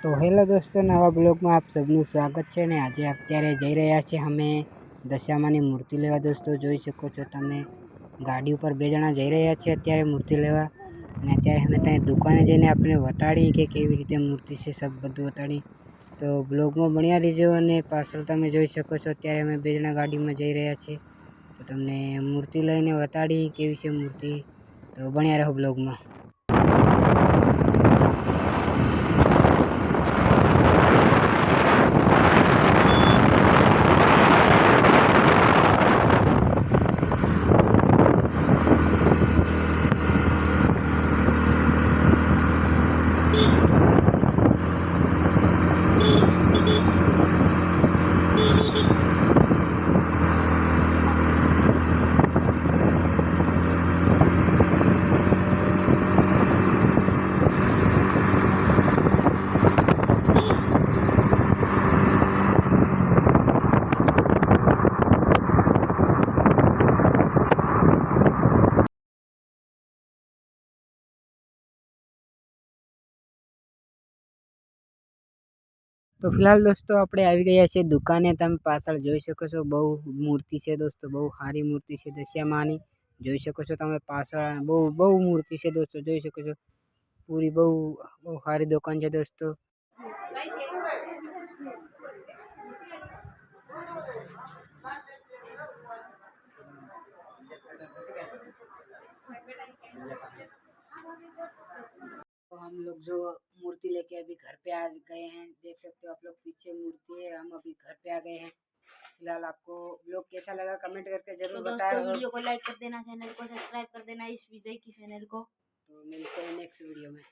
તો હેલો દોસ્તો, નવા બ્લોગમાં આપ સૌનું સ્વાગત છે ને આજે અત્યારે જઈ રહ્યા છીએ અમે દશામાની મૂર્તિ લેવા। દોસ્તો જોઈ શકો છો તમે, ગાડી ઉપર 2 જણા જઈ રહ્યા છે અત્યારે મૂર્તિ લેવા। અને અત્યારે અમે ત્યાં દુકાને જઈને આપણે બતાડી કે કેવી રીતે મૂર્તિ છે, સબ બધું બતાડી। તો બ્લોગમાં બન્યા રહેજો। અને પાછળ તમે જોઈ શકો છો અત્યારે અમે 2 જણા ગાડીમાં જઈ રહ્યા છીએ, તો તમને મૂર્તિ લઈને બતાડી કેવી છે મૂર્તિ। તો બન્યા રહો બ્લોગમાં। તો फिलहाल दोस्तों આપણે આવી ગયા છે દુકાને। તમે પાછળ જોઈ શકો છો બહુ મૂર્તિ છે દોસ્તો, બહુ સારી મૂર્તિ છે દશામાની। જોઈ શકો છો તમે પાછળ બહુ મૂર્તિ છે દોસ્તો, જોઈ શકો છો પૂરી બહુ સારી દુકાન છે દોસ્તો। तो हम लोग जो मूर्ति लेके अभी घर पे आ गए हैं, देख सकते हो आप लोग पीछे मूर्ति है। हम अभी घर पे आ गए हैं। फिलहाल आपको ब्लॉग कैसा लगा कमेंट करके जरूर बताएं। वीडियो को लाइक कर देना, चैनल को सब्सक्राइब कर देना इस विजय की चैनल को। तो मिलते हैं नेक्स्ट वीडियो में।